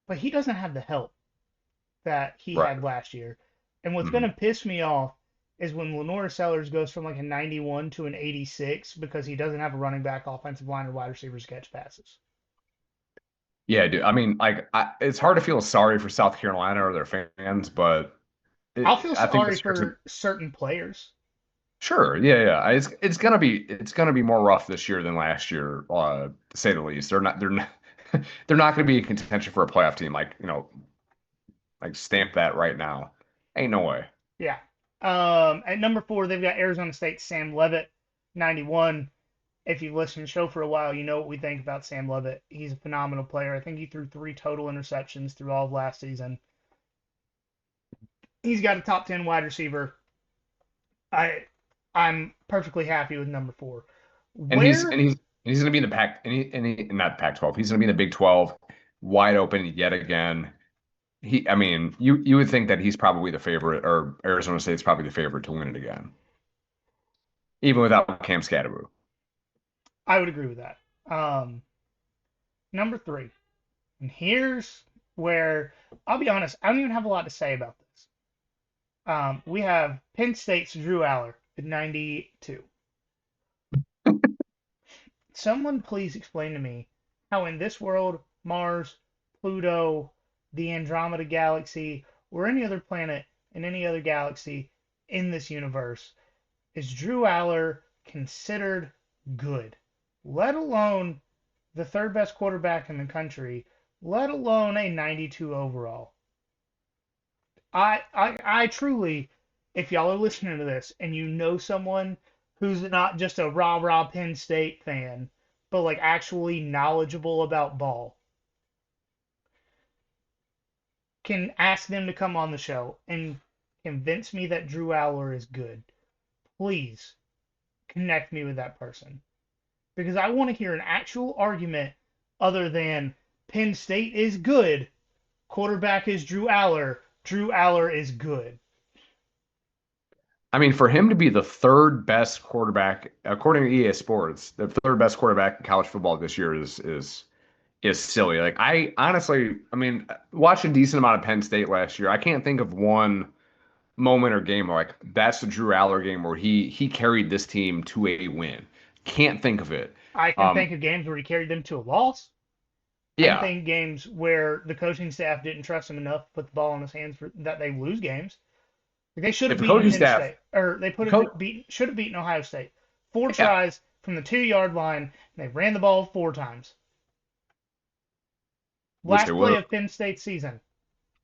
but he doesn't have the help that he Right. had last year. And what's going Hmm. to piss me off is when Lenore Sellers goes from like a 91 to an 86 because he doesn't have a running back, offensive line, or wide receivers to catch passes. Yeah, dude. I mean, like, it's hard to feel sorry for South Carolina or their fans, but I'll feel I think sorry this year's for certain players. sure. Yeah, yeah. It's gonna be more rough this year than last year, to say the least. They're not they're not gonna be in contention for a playoff team. Like, like stamp that right now. Ain't no way. Yeah. At number four, they've got Arizona State's Sam Levitt, 91. If you've listened to the show for a while, you know what we think about Sam Levitt. He's a phenomenal player. I think he threw 3 total interceptions through all of last season. He's got a top 10 wide receiver. I I'm perfectly happy with number four. And he's Where and he's he's gonna be in the Pac and he not Pac-12. He's gonna be in the Big 12, wide open yet again. I mean, you would think that he's probably the favorite, or Arizona State's probably the favorite to win it again, even without Cam Scadaboo. I would agree with that. Number three, and here's where I'll be honest, I don't even have a lot to say about this. We have Penn State's Drew Aller at 92. Someone please explain to me how in this world, Mars, Pluto, the Andromeda Galaxy, or any other planet in any other galaxy in this universe is Drew Aller considered good, let alone the third best quarterback in the country, let alone a 92 overall. I truly, if y'all are listening to this and you know someone who's not just a rah rah Penn State fan, but like actually knowledgeable about ball, can ask them to come on the show and convince me that Drew Aller is good. Please connect me with that person because I want to hear an actual argument other than Penn State is good, quarterback is Drew Aller is good. I mean, for him to be the third best quarterback, according to EA Sports, the third best quarterback in college football this year is silly. Like I honestly, I mean, watched a decent amount of Penn State last year. I can't think of one moment or game where like that's the Drew Aller game where he carried this team to a win. Can't think of it. I can Um, think of games where he carried them to a loss. I can yeah, think of games where the coaching staff didn't trust him enough to put the ball in his hands for that they lose games. Like they should if have the beaten coaching Penn staff, State, or they the coach, should have beaten Ohio State. Four yeah, tries from the 2 yard line, and they ran the ball 4 times. wish they Last play would of Penn State's season,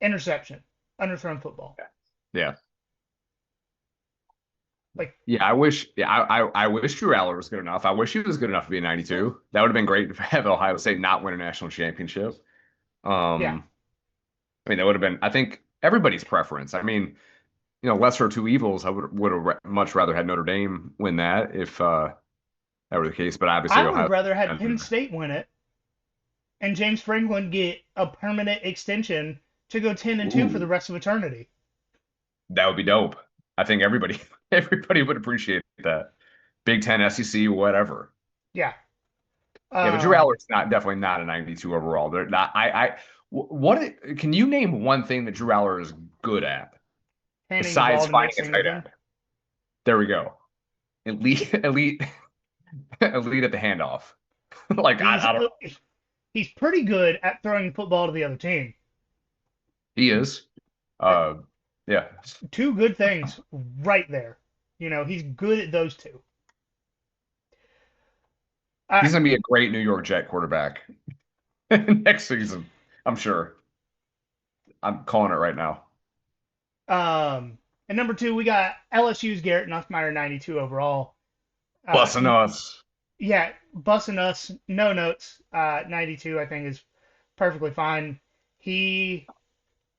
interception, underthrown football. have. Yeah. Like Yeah, I wish. Yeah, I wish Drew Aller was good enough. I wish he was good enough to be a 92. That would have been great to have Ohio State not win a national championship. yeah, I mean, that would have been, I think, everybody's preference. I mean, lesser of two evils. I would have much rather had Notre Dame win that if that were the case. But obviously, I would have Ohio rather had Penn State, State win it and James Franklin get a permanent extension to go 10-2 for ooh, the rest of eternity. that would be dope. I think everybody Everybody would appreciate that. Big Ten, SEC, whatever. Yeah. Yeah, but Drew Um, Aller's not definitely not a 92 overall. They're not. Can you name one thing that Drew Aller is good at handing the ball besides to Nick finding a tight Singleton. end? There we go. Elite, elite, elite at the handoff. Like He's I don't. he's pretty good at throwing the football to the other team. He is. That, Uh, yeah. two good things right there. He's good at those two. All He's right. gonna be a great New York Jet quarterback next season. I'm sure. I'm calling it right now. And number two, we got LSU's Garrett Nussmeier, 92 overall. Uh, Busting us. yeah, busting us, no notes. 92, I think, is perfectly fine. He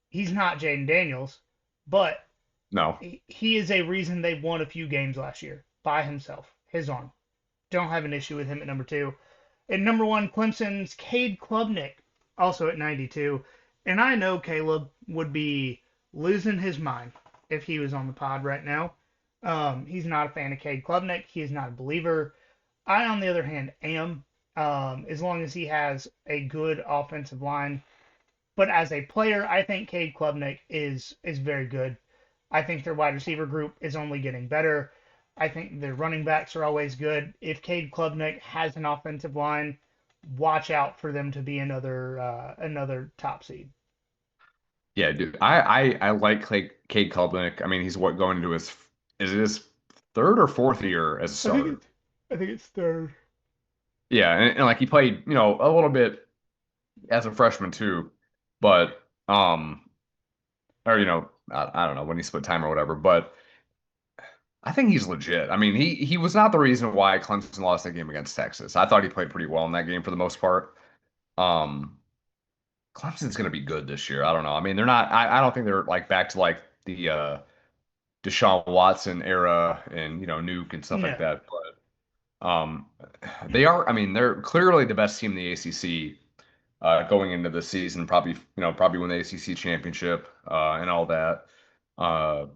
he's not Jaden Daniels, but No. he is a reason they won a few games last year by himself, his arm. Don't have an issue with him at number two. At number one, Clemson's Cade Klubnik, also at 92. And I know Caleb would be losing his mind if he was on the pod right now. He's not a fan of Cade Klubnik. He is not a believer. I, on the other hand, am. As long as he has a good offensive line. But as a player, I think Cade Klubnik is very good. I think their wide receiver group is only getting better. I think their running backs are always good. If Cade Klubnik has an offensive line, watch out for them to be another top seed. Yeah, dude. I like Cade Klubnik. I mean, he's what going into his is it his third or fourth year as a I think starter. it's third. Yeah, and like he played, a little bit as a freshman too, but or I don't know when he split time or whatever, but I think he's legit. I mean, he was not the reason why Clemson lost that game against Texas. I thought he played pretty well in that game for the most part. Um, Clemson's going to be good this year. I don't know. I mean, they're not. I don't think they're like back to like the Deshaun Watson era and Nuke and stuff like No, that. But they are. I mean, they're clearly the best team in the ACC going into the season. Probably win the ACC championship and all that. Uh,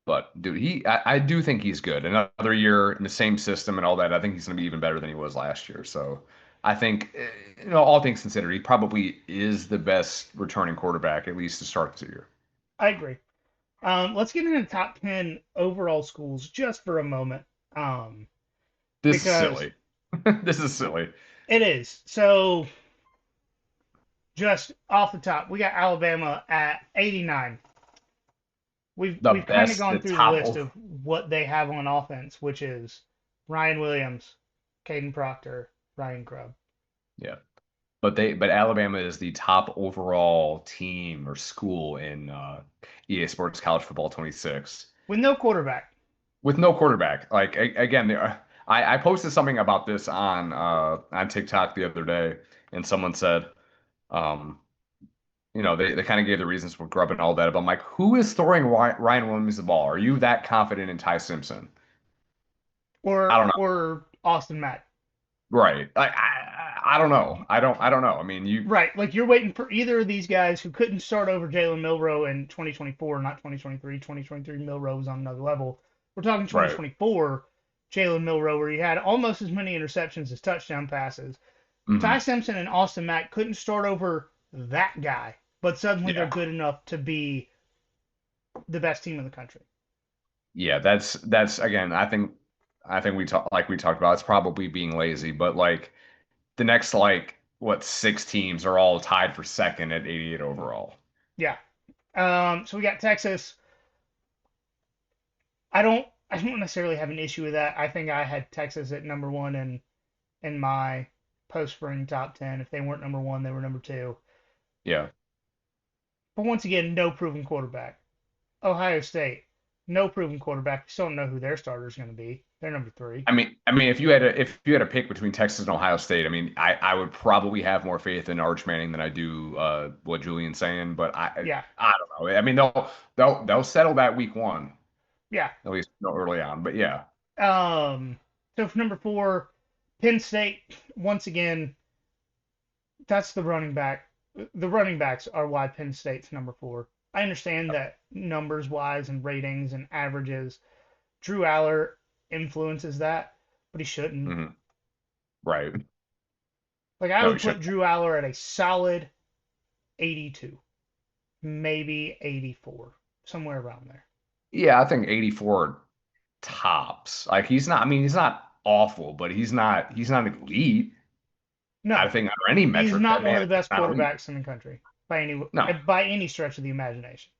but dude, I do think he's good. Another year in the same system and all that. I think he's going to be even better than he was last year. So I think, all things considered, he probably is the best returning quarterback at least to start the year. I agree. Let's get into the top 10 overall schools just for a moment, This is because silly. This is silly. it is. So, just off the top, we got Alabama at 89. The We've kind of best, the gone through the top. list of what they have on offense, which is Ryan Williams, Caden Proctor, Ryan Grubb, Yeah. But Alabama is the top overall team or school in EA Sports College Football 26 with no quarterback. with no quarterback. Like again, I posted something about this on TikTok the other day, and someone said, um, they kind of gave the reasons for Grubb and all that. But I'm like, who is throwing Ryan Williams the ball? Are you that confident in Ty Simpson? I or don't know. or Austin Mack. Right. I don't know. I don't know. I mean, Right, like you're waiting for either of these guys who couldn't start over Jalen Milrow in 2024, not 2023. 2023 Milrow was on another level. We're talking right. 2024 Jalen Milrow, where he had almost as many interceptions as touchdown passes. Ty Hmm. Simpson and Austin Mack couldn't start over that guy, but suddenly they're Yeah. good enough to be the best team in the country. Yeah, that's again, I think we talked about it's probably being lazy, but like the next like what six teams are all tied for second at 88 overall. Yeah. So we got Texas. I don't necessarily have an issue with that. I think I had Texas at number one in my post spring top 10. If they weren't number one, they were number two. Yeah. But once again, no proven quarterback. Ohio State, no proven quarterback. We still don't know who their starter is going to be. They're number three. I mean if you had a pick between Texas and Ohio State, I mean I would probably have more faith in Arch Manning than I do what Julian's saying, but Yeah, I don't know. I mean they'll settle that week one, yeah. at least early on. But yeah. So for number four, Penn State, once again, that's the running back. The running backs are why Penn State's number four. I understand that numbers wise and ratings and averages, Drew Aller influences that, but he shouldn't. Hmm. Right. Like I No, he would should. put Drew Aller at a solid 82, maybe 84, somewhere around there. Yeah, I think 84 tops. Like he's not. I mean, he's not awful, but he's not elite. I No, think under any he's metric, not that one of man the is best not elite. quarterbacks in the country No, by any stretch of the imagination.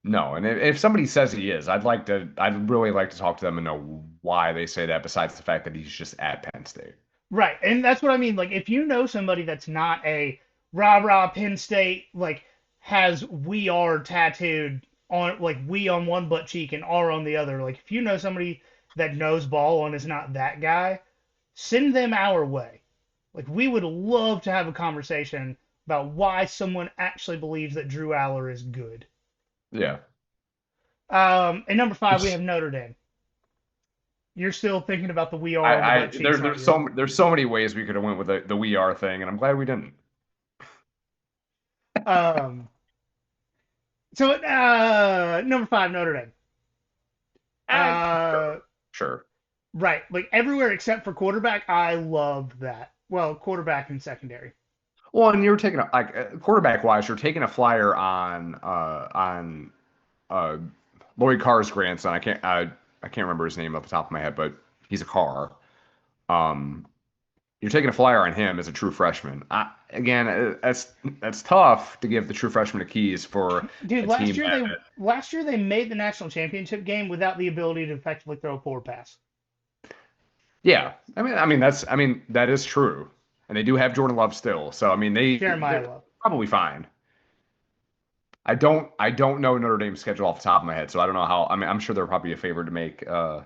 no. And if somebody says he is, I'd really like to talk to them and know why they say that. Besides the fact that he's just at Penn State. Right, and that's what I mean. Like, if you know somebody that's not a rah rah Penn State, like has "we are" tattooed on, like "we" on one butt cheek and "are" on the other. Like, if you know somebody that knows ball and is not that guy, send them our way. Like, we would love to have a conversation about why someone actually believes that Drew Aller is good. Yeah. And number five, we have Notre Dame. You're still thinking about the "we are" on the I butt cheeks, aren't you? there's so many ways we could have went with the we are thing, and I'm glad we didn't. Um, So number five, Notre Dame. Sure, Uh, sure. right, like everywhere except for quarterback. I love that. Well, quarterback and secondary. Well, and you're taking quarterback wise, you're taking a flyer on uh Lloyd Carr's grandson. I can't remember his name off the top of my head, but he's a Carr. Um, you're taking a flyer on him as a true freshman. Again, that's tough to give the true freshman the keys for Dude, a team that. last year they made the national championship game without the ability to effectively throw a forward pass. Yeah, I mean that is true, and they do have Jordan Love still. So I mean Jeremiah they're Love. probably fine. I don't know Notre Dame's schedule off the top of my head, so I don't know how. I mean, I'm sure they're probably a favorite to make the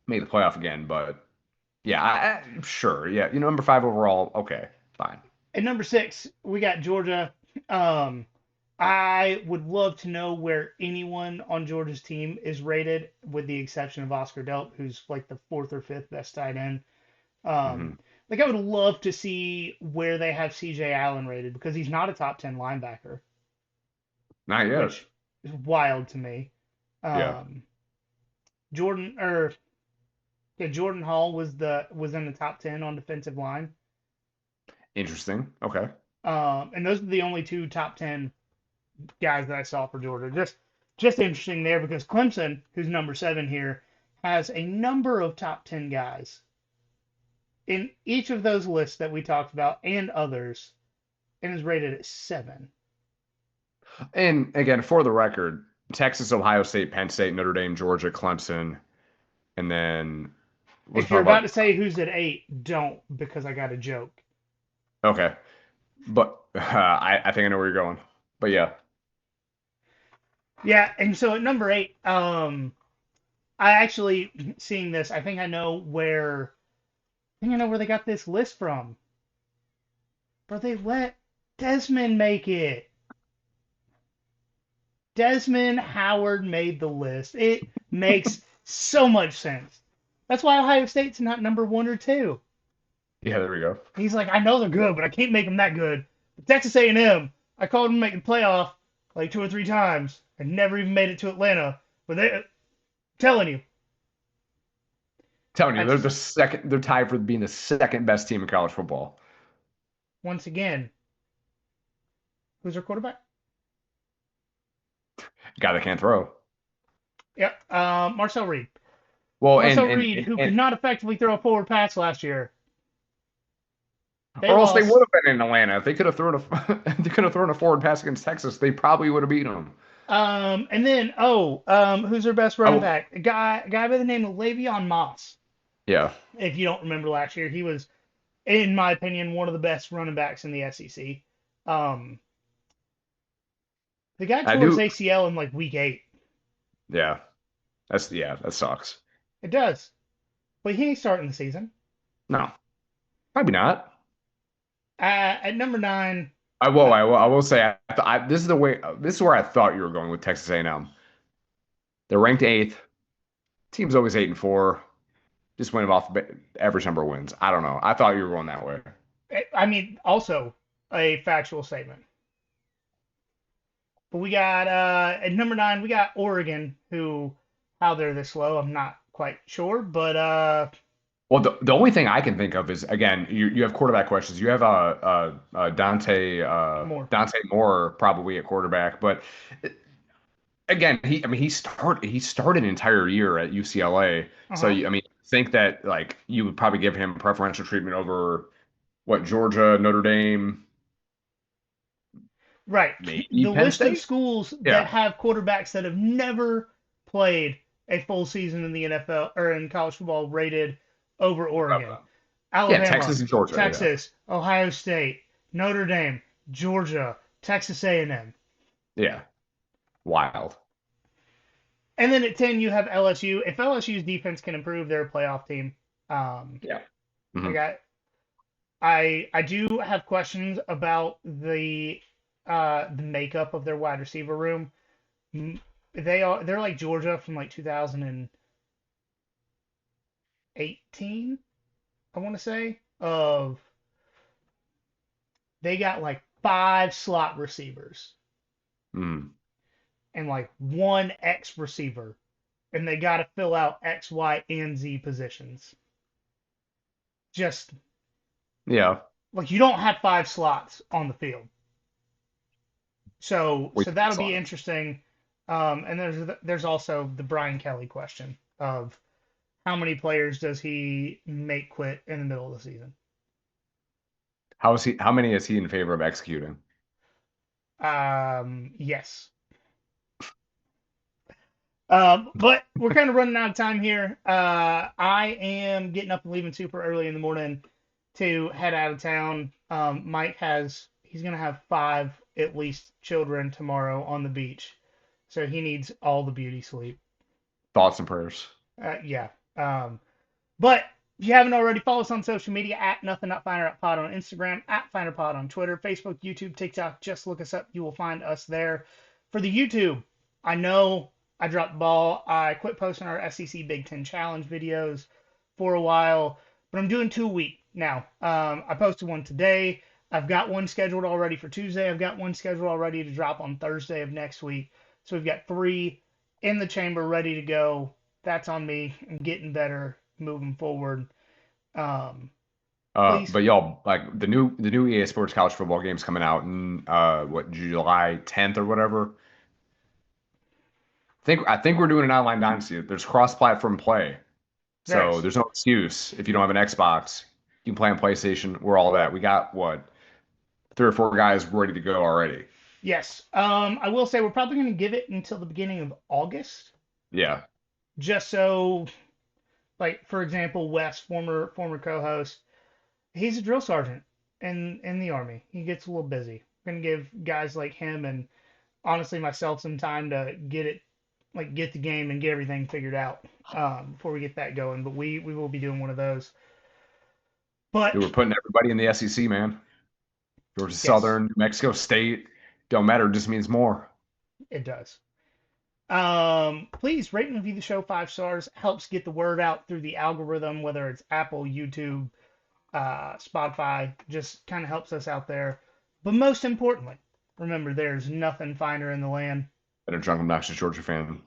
playoff again, but yeah, sure, yeah, number five overall, okay, fine. At number six, we got Georgia. Um, I would love to know where anyone on Georgia's team is rated, with the exception of Oscar Delp, who's like the fourth or fifth best tight end. Um, Hmm. like I would love to see where they have CJ Allen rated because he's not a top 10 linebacker, Not yet. which is wild to me. Yeah, Um, Jordan or yeah, Jordan Hall was in the top 10 on defensive line. interesting. Okay, And those are the only two top 10 guys that I saw for Georgia. Just interesting there because Clemson, who's number 7 here, has a number of top 10 guys in each of those lists that we talked about and others, and is rated at 7. and again, for the record, Texas, Ohio State, Penn State, Notre Dame, Georgia, Clemson, and then we'll If you're talk about about. to say who's at 8, don't, because I got a joke. Okay, but I think I know where you're going. But yeah. Yeah, and so at number 8, I actually seeing this, I think I know where they got this list from. But they let Desmond make it. Desmond Howard made the list. It makes so much sense. That's why Ohio State's not number 1 or 2. Yeah, there we go. He's like, I know they're good, but I can't make them that good. But Texas A&M, I called them to make the playoff like 2 or 3 times and never even made it to Atlanta. But they, telling you, Telling you, I they're the just second. They're tied for being the second best team in college football. once again, who's our quarterback? Guy that can't throw. Yep, Marcel Reed. Well, Marcel Reed, who could not effectively throw a forward pass last year. They or else they would lost. have been in Atlanta if they could have thrown a they could have thrown a forward pass against Texas. They probably would have beaten them. And then who's their best running Oh, back? A guy by the name of Le'Veon Moss. yeah, If you don't remember last year, he was, in my opinion, one of the best running backs in the SEC. Um, the guy I tore his do. ACL in like week 8. Yeah, that sucks. It does, but he ain't starting the season. No, probably not. At number 9, I will say this is the way. This is where I thought you were going with Texas A&M. They're ranked eighth. Team's always 8-4. Just win off average number of wins. I don't know. I thought you were going that way. I mean, also a factual statement. But we got at number 9, we got Oregon, who how they're this low. I'm not quite sure, but Well, the only thing I can think of is again, you have quarterback questions. You have more. Dante Moore probably at quarterback, but again, he started an entire year at UCLA. So Uh-huh. I mean, think that like you would probably give him preferential treatment over what Georgia, Notre Dame, Right. maybe The Penn list of State. schools that Yeah. have quarterbacks that have never played a full season in the NFL or in college football rated over Oregon. Okay. Yeah, Alabama, Texas and Georgia. Yeah. Texas, Ohio State, Notre Dame, Georgia, Texas A&M. Yeah. Wild. And then at 10 you have LSU. If LSU's defense can improve, they're a playoff team. Yeah. I Hmm. got I do have questions about the makeup of their wide receiver room. They're like Georgia from like 2018, I want to say. Of They got like five slot receivers Mm. and like one X receiver, and they got to fill out X, Y, and Z positions. Just Yeah. like you don't have five slots on the field. So We that'll saw be it. interesting. And there's also the Brian Kelly question of how many players does he make quit in the middle of the season? How is he? How many is he in favor of executing? Yes. But we're kind of running out of time here. I am getting up and leaving super early in the morning to head out of town. Mike he's gonna have five at least children tomorrow on the beach, so he needs all the beauty sleep. Thoughts and prayers. Yeah. But if you haven't already, follow us on social media at Nothing Not Finer at Pod on Instagram, at FinerPod on Twitter, Facebook, YouTube, TikTok. Just look us up. You will find us there. For the YouTube, I know I dropped the ball. I quit posting our SEC Big Ten Challenge videos for a while, but I'm doing 2 a week now. I posted one today. I've got one scheduled already for Tuesday. I've got one scheduled already to drop on Thursday of next week. So we've got three in the chamber ready to go. That's on me. I'm getting better moving forward. Um, please, But y'all, like the new EA Sports college football game's coming out in what July 10th or whatever. I think we're doing an online dynasty. There's cross-platform play, there so is. there's no excuse if you don't have an Xbox. You can play on PlayStation. We're all that. We got what 3 or 4 guys ready to go already. Yes. I will say we're probably going to give it until the beginning of August, Yeah, just so, like for example, Wes, former co-host, he's a drill sergeant in the army. He gets a little busy. We're gonna give guys like him and honestly myself some time to get the game and get everything figured out before we get that going. But we will be doing one of those. dude, But we're putting everybody in the SEC, man. Georgia yes, Southern, New Mexico State. Don't matter. It just means more. it does. Please rate and review the show 5 stars. Helps get the word out through the algorithm, whether it's Apple, YouTube, Spotify. Just kind of helps us out there. But most importantly, remember there's nothing finer in the land. And a drunk, obnoxious Georgia fan.